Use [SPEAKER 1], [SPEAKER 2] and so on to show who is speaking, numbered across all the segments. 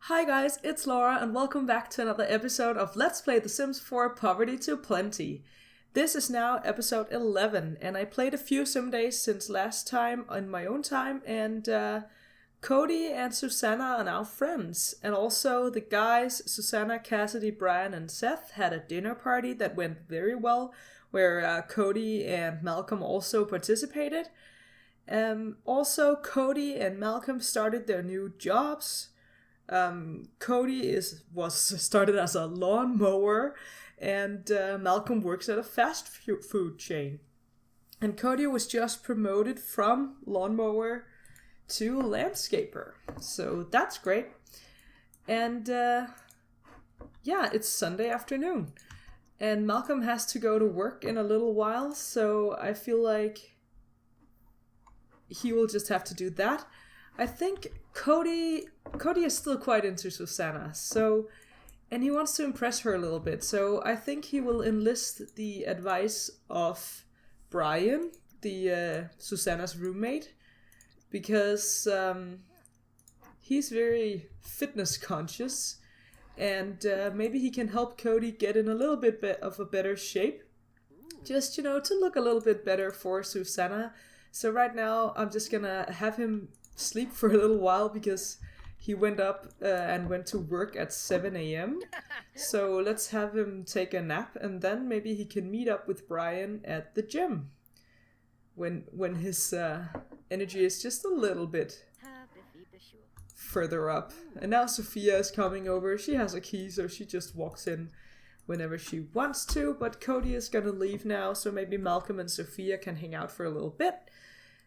[SPEAKER 1] Hi guys, it's Laura and welcome back to another episode of Let's Play The Sims 4 Poverty to Plenty. This is now episode 11 and I played a few sim days since last time on my own time and Cody and Susanna are now friends. And also the guys, Susanna, Cassidy, Brian and Seth had a dinner party that went very well where Cody and Malcolm also participated. Also Cody and Malcolm started their new jobs. Cody was started as a lawnmower, and Malcolm works at a fast food chain. And Cody was just promoted from lawnmower to landscaper, so that's great. And yeah, it's Sunday afternoon, and Malcolm has to go to work in a little while, so I feel like he will just have to do that. I think Cody is still quite into Susanna, and he wants to impress her a little bit. So I think he will enlist the advice of Brian, the Susanna's roommate, because he's very fitness conscious, and maybe he can help Cody get in a little bit of a better shape, just to look a little bit better for Susanna. So right now I'm just gonna have him sleep for a little while because he went up and went to work at 7 a.m. So let's have him take a nap and then maybe he can meet up with Brian at the gym when his energy is just a little bit further up. And now Sophia is coming over. She has a key, so she just walks in whenever she wants to, but Cody is gonna leave now, so maybe Malcolm and Sophia can hang out for a little bit.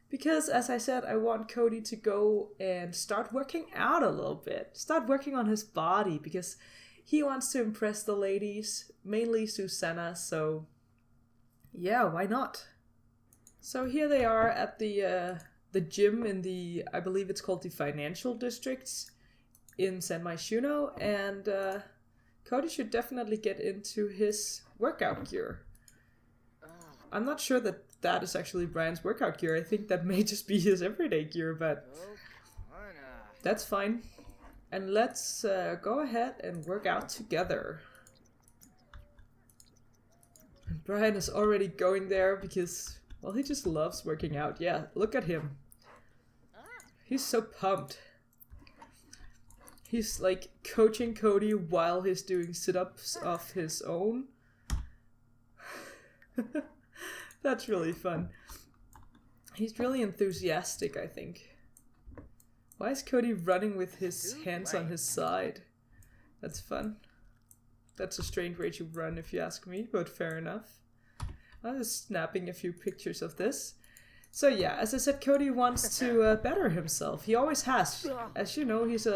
[SPEAKER 1] Because, as I said, I want Cody to go and start working out a little bit. Start working on his body, because he wants to impress the ladies, mainly Susanna, so yeah, why not? So here they are at the gym in the, I believe it's called the financial districts in San Myshuno, and Cody should definitely get into his workout gear. I'm not sure that is actually Brian's workout gear. I think that may just be his everyday gear, but that's fine. And let's go ahead and work out together. And Brian is already going there because, well, he just loves working out. Yeah, look at him. He's so pumped. He's like coaching Cody while he's doing sit-ups of his own. That's really fun. He's really enthusiastic, I think. Why is Cody running with his hands on his side? That's fun. That's a strange way to run if you ask me, but fair enough. I was snapping a few pictures of this. So yeah, as I said, Cody wants to better himself. He always has. As you know, he's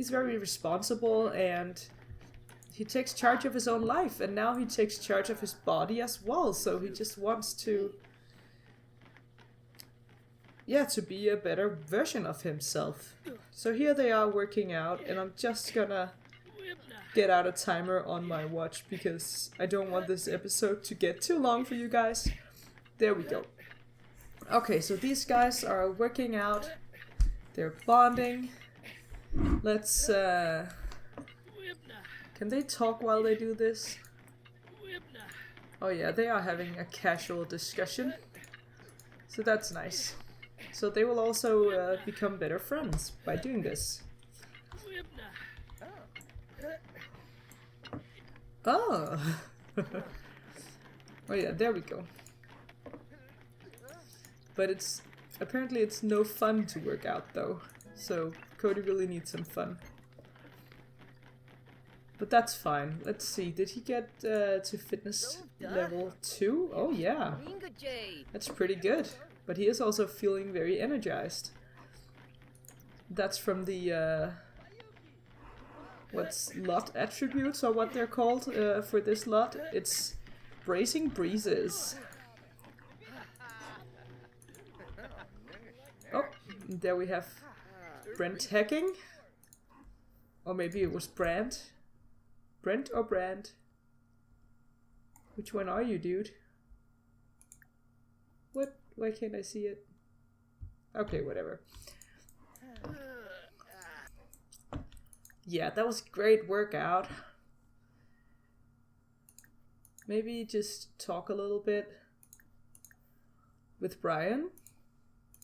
[SPEAKER 1] very responsible and he takes charge of his own life, and now he takes charge of his body as well, so he just wants to be a better version of himself. So here they are working out, and I'm just gonna get out a timer on my watch because I don't want this episode to get too long for you guys. There we go. Okay, so these guys are working out, they're bonding. Let's can they talk while they do this? Oh yeah, they are having a casual discussion. So that's nice. So they will also become better friends by doing this. Oh! Oh yeah, there we go. But apparently it's no fun to work out though. So Cody really needs some fun. But that's fine. Let's see. Did he get to fitness level 2? Oh yeah. That's pretty good. But he is also feeling very energized. That's from the what's lot attributes, or what they're called for this lot. It's bracing breezes. Oh, there we have Brent hacking. Or maybe it was Brand. Brent or Brand? Which one are you, dude? What? Why can't I see it? Okay, whatever. Yeah, that was a great workout. Maybe just talk a little bit with Brian.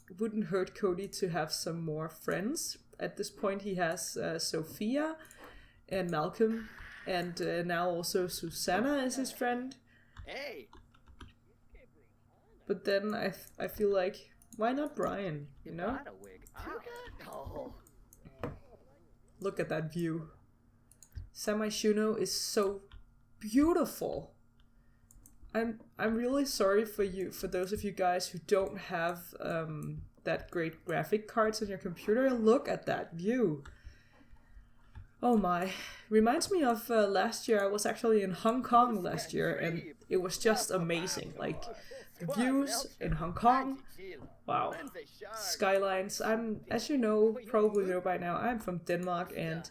[SPEAKER 1] It wouldn't hurt Cody to have some more friends. At this point he has Sophia and Malcolm, and now also Susanna is his friend.
[SPEAKER 2] Hey.
[SPEAKER 1] But then I feel like, why not Brian, you know?
[SPEAKER 2] Oh.
[SPEAKER 1] Look at that view. Samaishuno is so beautiful. I'm really sorry for those of you guys who don't have that great graphic cards on your computer. Look at that view. Oh my. Reminds me of last year. I was actually in Hong Kong last year, and it was just amazing. Like, the views in Hong Kong. Wow. Skylines. As you know, probably know by now, I'm from Denmark, and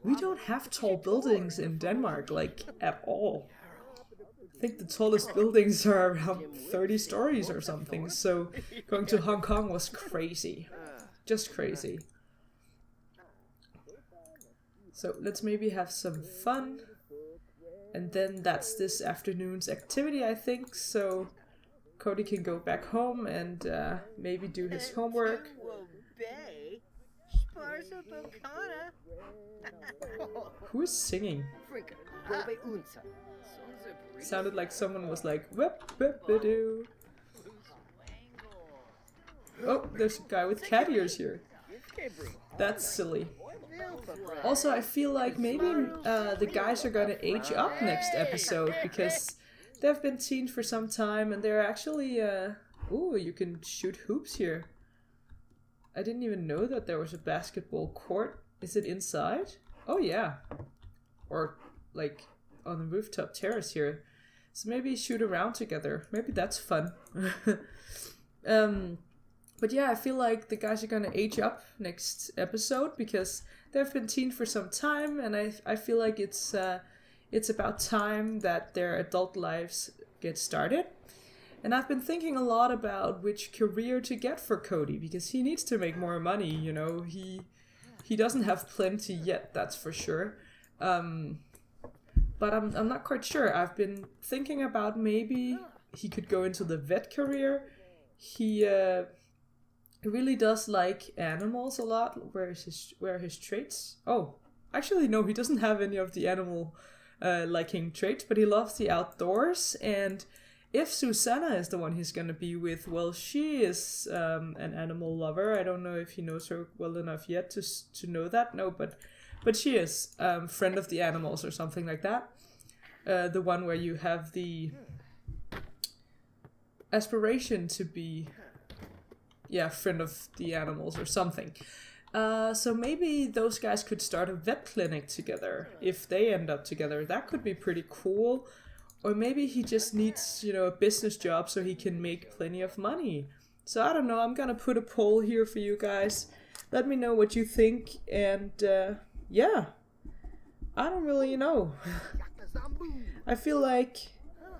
[SPEAKER 1] we don't have tall buildings in Denmark, like, at all. I think the tallest buildings are around 30 stories or something, so going to Hong Kong was crazy. Just crazy. So let's maybe have some fun. And then that's this afternoon's activity, I think, so Cody can go back home and maybe do his homework. Who is singing? Sounded like someone was like, whip, whip, doo. Oh, there's a guy with cat ears here. That's silly. Also, I feel like maybe the guys are gonna age up next episode, because they've been teens for some time, and they're actually, ooh, you can shoot hoops here. I didn't even know that there was a basketball court. Is it inside? Oh yeah. Or, like, on the rooftop terrace here. So maybe shoot around together. Maybe that's fun. But yeah, I feel like the guys are gonna age up next episode, because they've been teens for some time, and I feel like it's about time that their adult lives get started. And I've been thinking a lot about which career to get for Cody, because he needs to make more money, you know. He doesn't have plenty yet, that's for sure. But I'm not quite sure. I've been thinking about maybe he could go into the vet career. He really does like animals a lot. Where are his traits? Oh, actually no, he doesn't have any of the animal liking traits, but he loves the outdoors. And if Susanna is the one he's gonna be with, well, she is an animal lover. I don't know if he knows her well enough yet to know that. No, but she is friend of the animals or something like that. The one where you have the aspiration to be, friend of the animals or something. So maybe those guys could start a vet clinic together if they end up together. That could be pretty cool. Or maybe he just needs, a business job so he can make plenty of money. So I don't know, I'm gonna put a poll here for you guys. Let me know what you think, and I don't really know. I feel like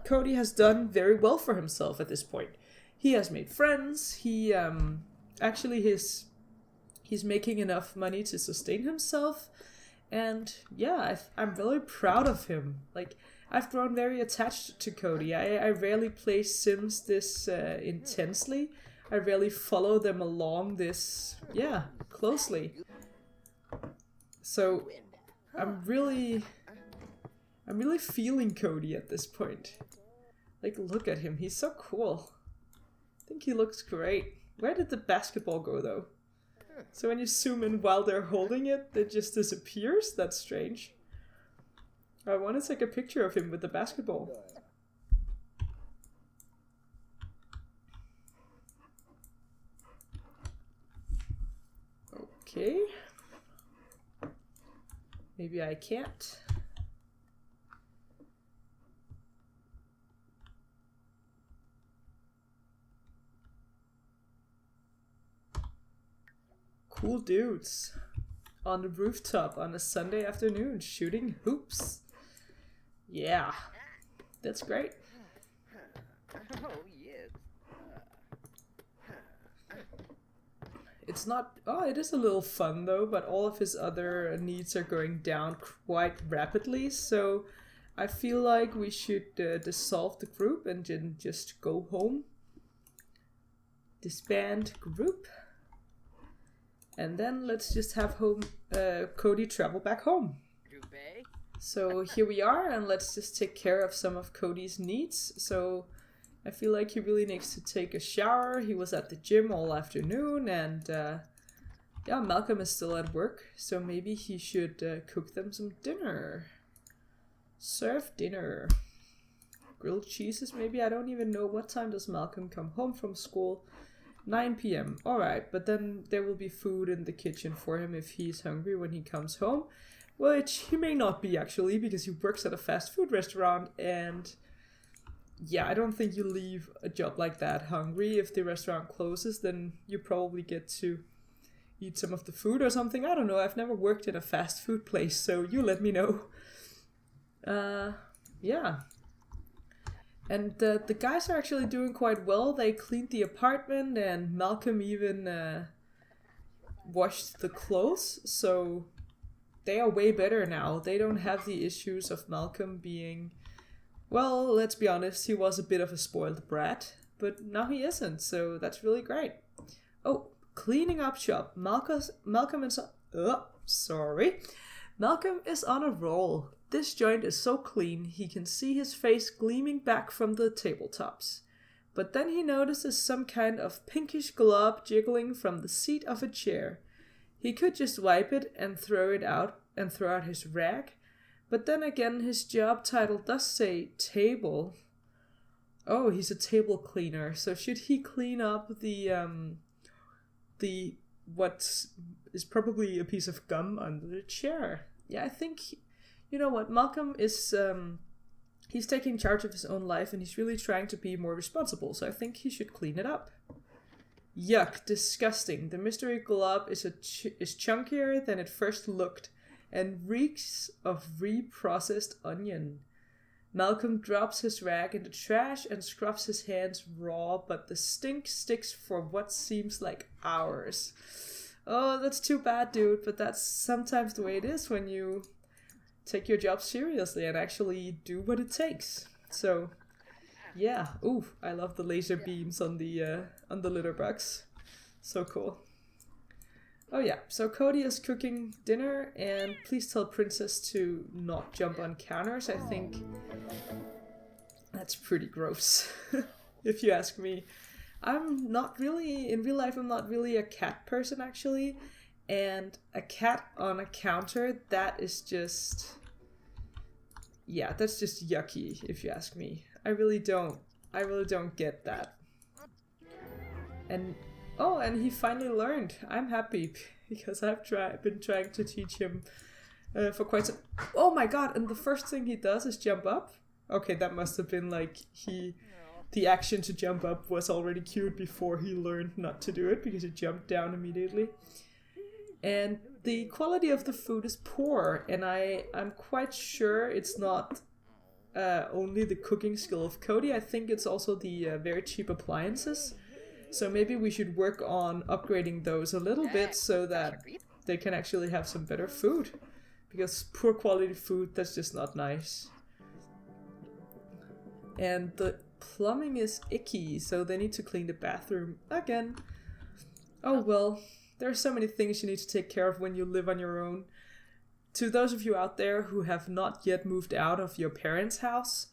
[SPEAKER 1] Cody has done very well for himself at this point. He has made friends, he he's making enough money to sustain himself, and I'm really proud of him. Like, I've grown very attached to Cody. I rarely play Sims this intensely. I rarely follow them along this, closely. So, I'm really feeling Cody at this point. Like, look at him. He's so cool. I think he looks great. Where did the basketball go, though? So when you zoom in while they're holding it, it just disappears? That's strange. I want to take a picture of him with the basketball. Okay. Maybe I can't. Cool dudes on the rooftop on a Sunday afternoon shooting hoops. Yeah, that's great. It's it's not... Oh, it is a little fun though, but all of his other needs are going down quite rapidly, so I feel like we should dissolve the group and then just go home. Disband group. And then let's just have Cody travel back home. So here we are, and let's just take care of some of Cody's needs. So I feel like he really needs to take a shower. He was at the gym all afternoon, and yeah, Malcolm is still at work, so maybe he should cook them some dinner. Serve dinner. Grilled cheeses maybe? I don't even know, what time does Malcolm come home from school? 9 p.m. Alright, but then there will be food in the kitchen for him if he's hungry when he comes home. Which he may not be actually, because he works at a fast food restaurant, and yeah, I don't think you leave a job like that hungry. If the restaurant closes, then you probably get to eat some of the food or something. I don't know, I've never worked in a fast food place, so you let me know. Yeah. And the guys are actually doing quite well. They cleaned the apartment, and Malcolm even washed the clothes, so they are way better now. They don't have the issues of Malcolm being... Well, let's be honest, he was a bit of a spoiled brat, but now he isn't, so that's really great. Oh, cleaning up shop. Malcolm is... Malcolm is on a roll. This joint is so clean, he can see his face gleaming back from the tabletops. But then he notices some kind of pinkish glob jiggling from the seat of a chair. He could just wipe it and throw out his rag. But then again, his job title does say table. Oh, he's a table cleaner. So should he clean up the what is probably a piece of gum under the chair? Yeah, I think, you know what, Malcolm is, he's taking charge of his own life, and he's really trying to be more responsible, so I think he should clean it up. Yuck, disgusting. The mystery glob is chunkier than it first looked, and reeks of reprocessed onion. Malcolm drops his rag in the trash and scrubs his hands raw, but the stink sticks for what seems like hours. Oh, that's too bad, dude, but that's sometimes the way it is when you take your job seriously and actually do what it takes. So, yeah. Ooh, I love the laser beams on the litter box. So cool. Oh yeah, so Cody is cooking dinner, and please tell Princess to not jump on counters. I think that's pretty gross, if you ask me. I'm not really, in real life, I'm not really a cat person actually, and a cat on a counter, that is just, yeah, that's just yucky, if you ask me. I really don't get that. And oh, and he finally learned. I'm happy, because I've been trying to teach him for quite some... Oh my god, and the first thing he does is jump up? Okay, that must have been like the action to jump up was already cued before he learned not to do it, because he jumped down immediately. And the quality of the food is poor, and I'm quite sure it's not only the cooking skill of Cody. I think it's also the very cheap appliances. So maybe we should work on upgrading those a little bit so that they can actually have some better food. Because poor quality food, that's just not nice. And the plumbing is icky, so they need to clean the bathroom again. Oh well, there are so many things you need to take care of when you live on your own. To those of you out there who have not yet moved out of your parents' house,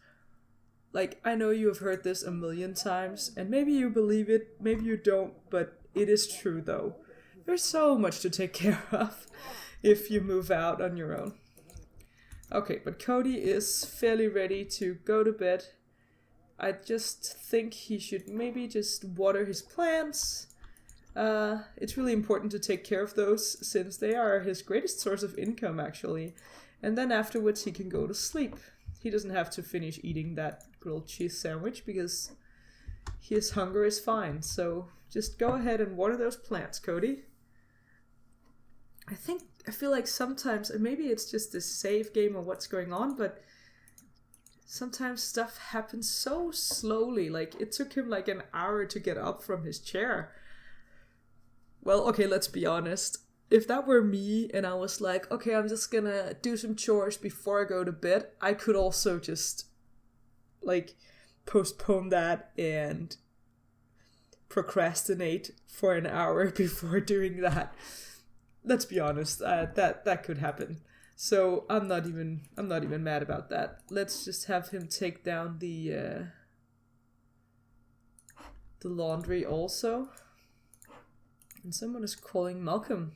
[SPEAKER 1] like, I know you have heard this a million times, and maybe you believe it, maybe you don't, but it is true though. There's so much to take care of if you move out on your own. Okay, but Cody is fairly ready to go to bed. I just think he should maybe just water his plants. It's really important to take care of those, since they are his greatest source of income actually. And then afterwards he can go to sleep. He doesn't have to finish eating that grilled cheese sandwich because his hunger is fine. So just go ahead and water those plants, Cody. I feel like sometimes, and maybe it's just this save game or what's going on, but sometimes stuff happens so slowly. Like, it took him like an hour to get up from his chair. Well, okay, let's be honest. If that were me and I was like, okay, I'm just gonna do some chores before I go to bed, I could also just, like, postpone that and procrastinate for an hour before doing that. Let's be honest, that could happen. So I'm not even mad about that. Let's just have him take down the laundry also. And someone is calling Malcolm.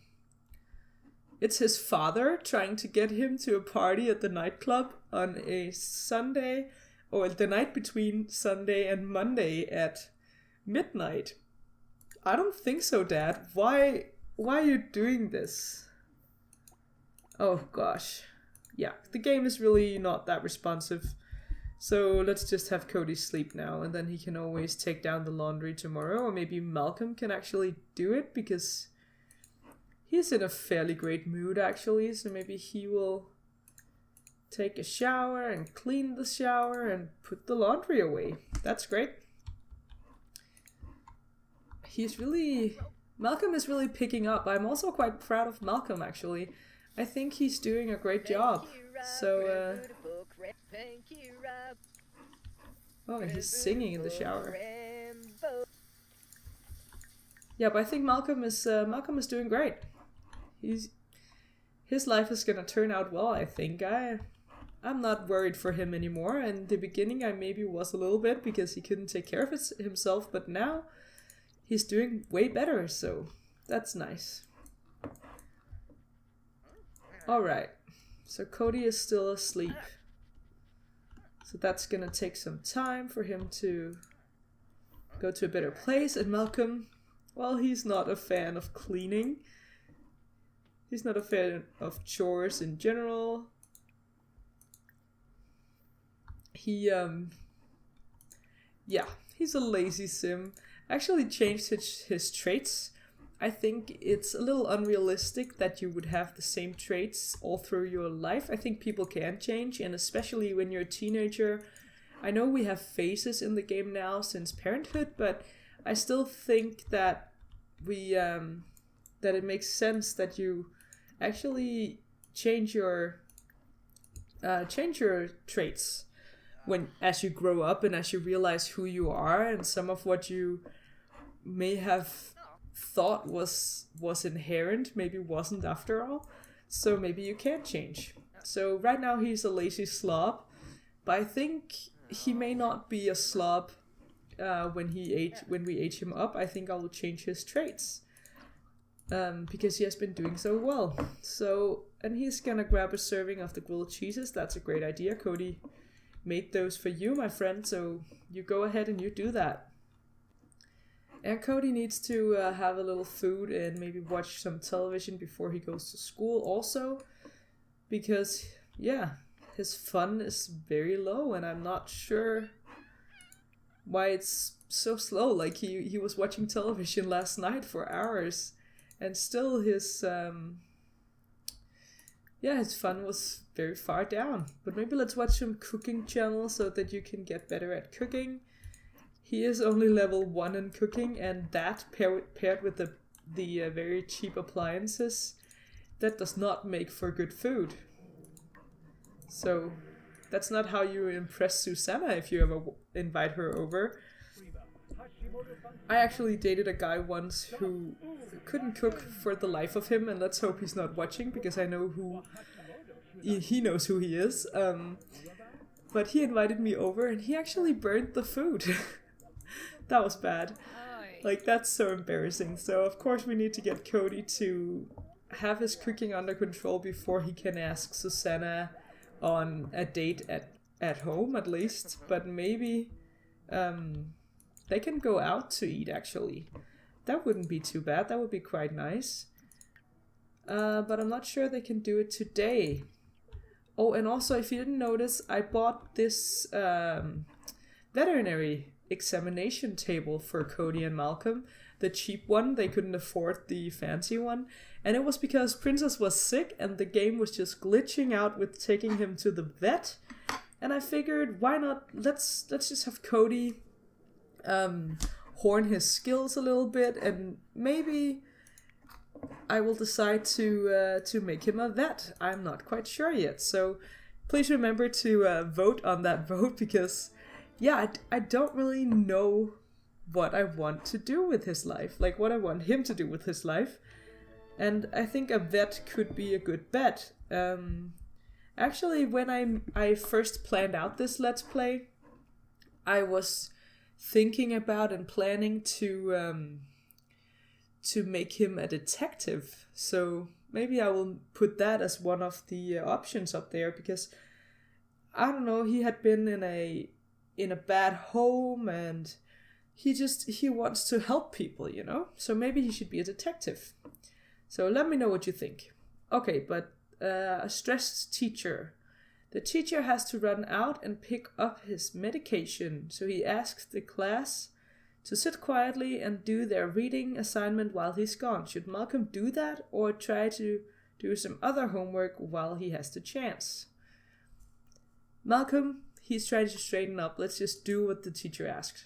[SPEAKER 1] It's his father trying to get him to a party at the nightclub on a Sunday, or the night between Sunday and Monday at midnight. I don't think so, Dad. Why are you doing this? Oh gosh. Yeah, the game is really not that responsive. So let's just have Cody sleep now, and then he can always take down the laundry tomorrow, or maybe Malcolm can actually do it, because he's in a fairly great mood actually, so maybe he will take a shower and clean the shower and put the laundry away. That's great. Malcolm is really picking up. I'm also quite proud of Malcolm actually. I think he's doing a great job. So, oh, and he's singing in the shower. Yeah, but I think Malcolm is doing great. His life is gonna turn out well, I think. I'm not worried for him anymore. In the beginning, I maybe was a little bit because he couldn't take care of himself, but now he's doing way better, so that's nice. Alright, so Cody is still asleep. So that's gonna take some time for him to go to a better place. And Malcolm, well, he's not a fan of cleaning. He's not a fan of chores in general. He's a lazy sim. Actually changed his traits. I think it's a little unrealistic that you would have the same traits all through your life. I think people can change, and especially when you're a teenager. I know we have phases in the game now since parenthood, but I still think that that it makes sense that you actually change your traits as you grow up and as you realize who you are, and some of what you may have thought was inherent maybe wasn't after all. So maybe you can change. So right now he's a lazy slob, but I think he may not be a slob when we age him up. I think I will change his traits because he has been doing so well. So, and he's gonna grab a serving of the grilled cheeses. That's a great idea. Cody made those for you, my friend, so you go ahead and you do that. And Cody needs to have a little food and maybe watch some television before he goes to school also, because his fun is very low, and I'm not sure why it's so slow. Like he was watching television last night for hours, and still his fun was very far down. But maybe let's watch some cooking channels so that you can get better at cooking. He is only level 1 in cooking, and that paired with the very cheap appliances, that does not make for good food. So that's not how you impress Susanna if you ever invite her over. I actually dated a guy once who couldn't cook for the life of him, and let's hope he's not watching, because I know he knows who he is. But he invited me over, and he actually burned the food. That was bad. Like, that's so embarrassing. So of course we need to get Cody to have his cooking under control before he can ask Susanna on a date at home, at least. But maybe they can go out to eat, actually. That wouldn't be too bad. That would be quite nice. But I'm not sure they can do it today. Oh, and also, if you didn't notice, I bought this veterinary examination table for Cody and Malcolm. The cheap one, they couldn't afford the fancy one. And it was because Princess was sick and the game was just glitching out with taking him to the vet. And I figured, why not, let's just have Cody horn his skills a little bit, and maybe I will decide to make him a vet. I'm not quite sure yet, so please remember to vote on that vote, because yeah, I don't really know what I want to do with his life, like what I want him to do with his life. And I think a vet could be a good bet. Actually, when I first planned out this Let's Play, I was thinking about and planning to make him a detective. So maybe I will put that as one of the options up there, because I don't know, he had been in a bad home, and he wants to help people, you know? So maybe he should be a detective. So let me know what you think. Okay, but a stressed teacher. The teacher has to run out and pick up his medication, so he asks the class to sit quietly and do their reading assignment while he's gone. Should Malcolm do that, or try to do some other homework while he has the chance? Malcolm, he's trying to straighten up. Let's just do what the teacher asked.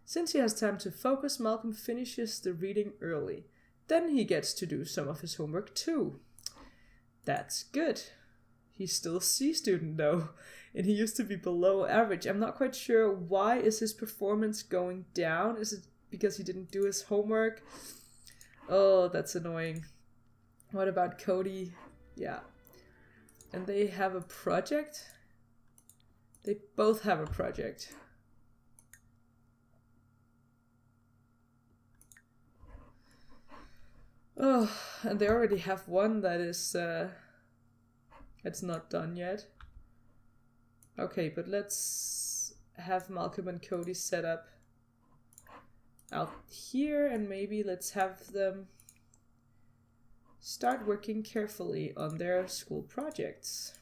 [SPEAKER 1] Since he has time to focus, Malcolm finishes the reading early. Then he gets to do some of his homework too. That's good. He's still a C student though, and he used to be below average. I'm not quite sure why is his performance going down. Is it because he didn't do his homework? Oh, that's annoying. What about Cody? Yeah. And they have a project? They both have a project. Oh, and they already have one that is, it's not done yet. Okay, but let's have Malcolm and Cody set up out here, and maybe let's have them start working carefully on their school projects.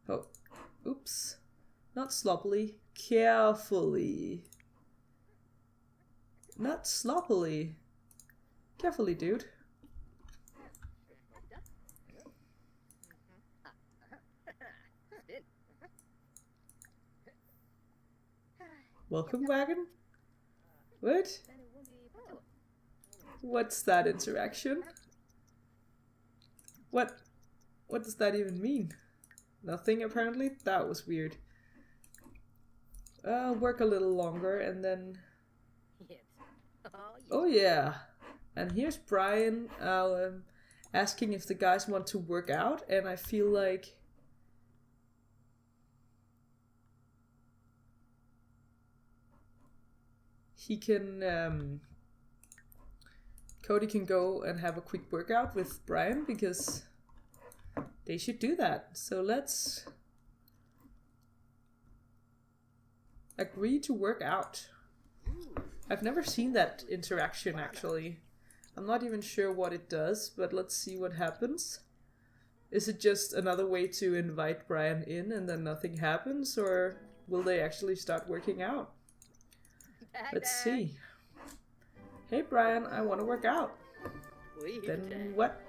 [SPEAKER 1] Oh, oops. Not sloppily, carefully. Not sloppily. Carefully, dude. Welcome wagon? What? What's that interaction? What does that even mean? Nothing apparently? That was weird. Work a little longer and then... Oh yeah. And here's Brian asking if the guys want to work out, and I feel like he can Cody can go and have a quick workout with Brian, because they should do that. So let's agree to work out. I've never seen that interaction actually. I'm not even sure what it does, but let's see what happens. Is it just another way to invite Brian in and then nothing happens, or will they actually start working out? Let's see. Hey Brian, I want to work out. Then what?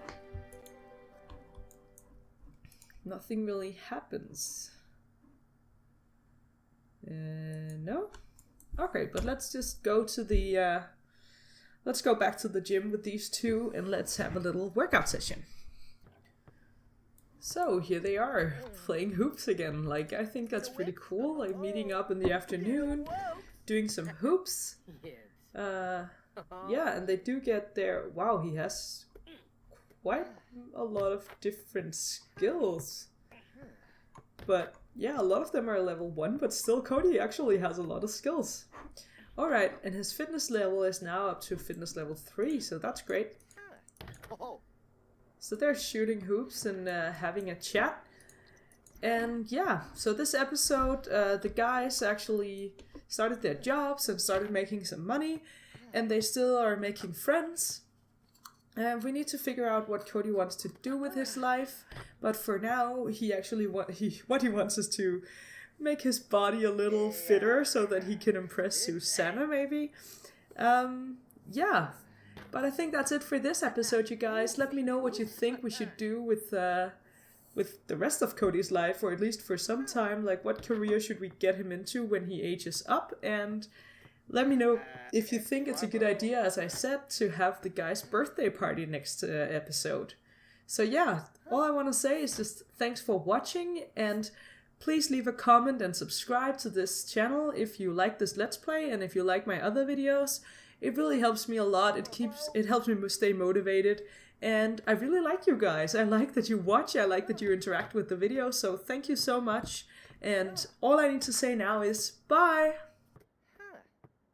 [SPEAKER 1] Nothing really happens. No? Okay, but let's just go to the, let's go back to the gym with these two and let's have a little workout session. So here they are, playing hoops again. Like, I think that's pretty cool, like meeting up in the afternoon, doing some hoops. Yeah, and they do get their, wow, he has quite a lot of different skills. But yeah, a lot of them are level 1, but still Cody actually has a lot of skills. Alright, and his fitness level is now up to fitness level 3, so that's great. So they're shooting hoops and having a chat. And yeah, so this episode, the guys actually started their jobs and started making some money, and they still are making friends. And we need to figure out what Cody wants to do with his life, but for now, he actually what he wants is to make his body a little fitter so that he can impress Susanna, maybe. Yeah, but I think that's it for this episode, you guys. Let me know what you think we should do with the rest of Cody's life, or at least for some time. Like, what career should we get him into when he ages up, and Let me know if you think it's a good idea, as I said, to have the guy's birthday party next episode. So yeah, all I want to say is just thanks for watching, and please leave a comment and subscribe to this channel if you like this Let's Play and if you like my other videos. It really helps me a lot. It helps me stay motivated, and I really like you guys. I like that you watch, I like that you interact with the video, so thank you so much. And all I need to say now is bye!